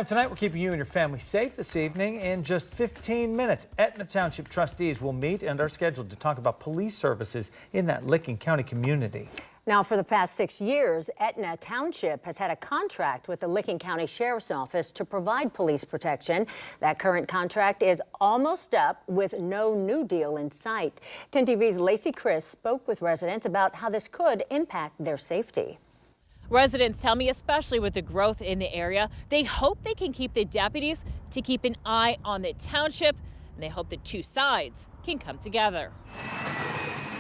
Tonight, we're keeping you and your family safe this evening. In just 15 minutes, Etna Township trustees will meet and are scheduled to talk about police services in that Licking County community. Now, for the past 6 years, Etna Township has had a contract with the Licking County Sheriff's Office to provide police protection. That current contract is almost up with no new deal in sight. 10 TV's Lacey Chris spoke with residents about how this could impact their safety. Residents tell me, especially with the growth in the area, they hope they can keep the deputies to keep an eye on the township, and they hope the two sides can come together.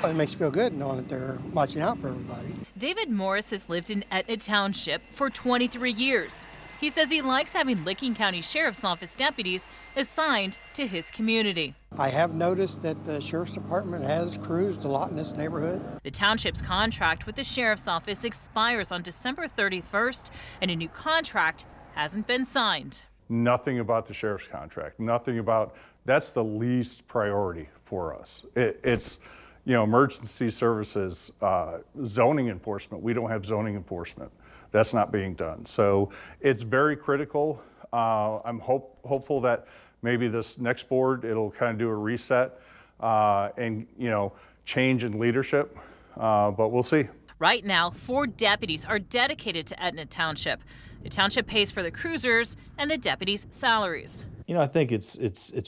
It makes you feel good knowing that they're watching out for everybody. David Morris has lived in Etna Township for 23 years. He says he likes having Licking County Sheriff's Office deputies assigned to his community. I have noticed that the Sheriff's Department has cruised a lot in this neighborhood. The township's contract with the Sheriff's Office expires on December 31st, and a new contract hasn't been signed. Nothing about the sheriff's contract, nothing about, that's the least priority for us. It's, you know, emergency services, zoning enforcement. We don't have zoning enforcement. That's not being done. So it's very critical. I'm hopeful that maybe this next board, it'll kind of do a reset and, you know, change in leadership, but we'll see. Right now, 4 deputies are dedicated to Etna Township. The township pays for the cruisers and the deputies' salaries. You know, I think it's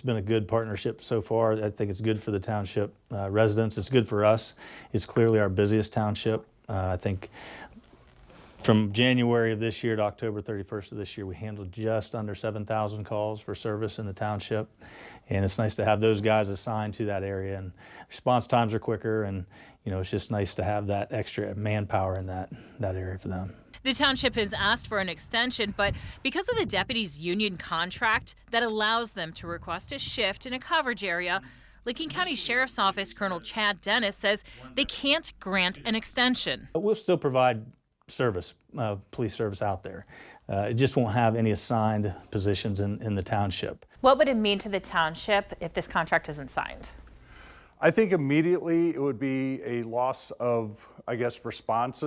been a good partnership so far. I think it's good for the township residents. It's good for us. It's clearly our busiest township. I think from January of this year to October 31st of this year, we handled just under 7,000 calls for service in the township. And it's nice to have those guys assigned to that area, and response times are quicker, and you know, it's just nice to have that extra manpower in that area for them. The township has asked for an extension, but because of the deputies' union contract that allows them to request a shift in a coverage area, Licking County Sheriff's Office Colonel Chad Dennis says they can't grant an extension. But we'll still provide service, police service out there. It just won't have any assigned positions in the township. What would it mean to the township if this contract isn't signed? I think immediately it would be a loss of, I guess, response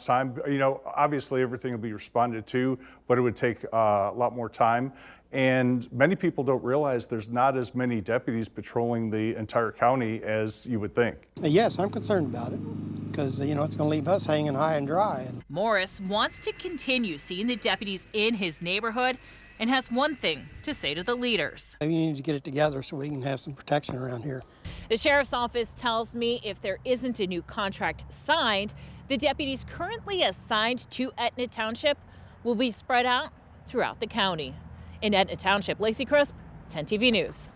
time. You know, obviously everything will be responded to, but it would take a lot more time. And many people don't realize there's not as many deputies patrolling the entire county as you would think. Yes, I'm concerned about it because, you know, it's going to leave us hanging high and dry. Morris wants to continue seeing the deputies in his neighborhood and has one thing to say to the leaders. We need to get it together so we can have some protection around here. The sheriff's office tells me if there isn't a new contract signed, the deputies currently assigned to Etna Township will be spread out throughout the county. In Etna Township, Lacey Crisp, 10 TV News.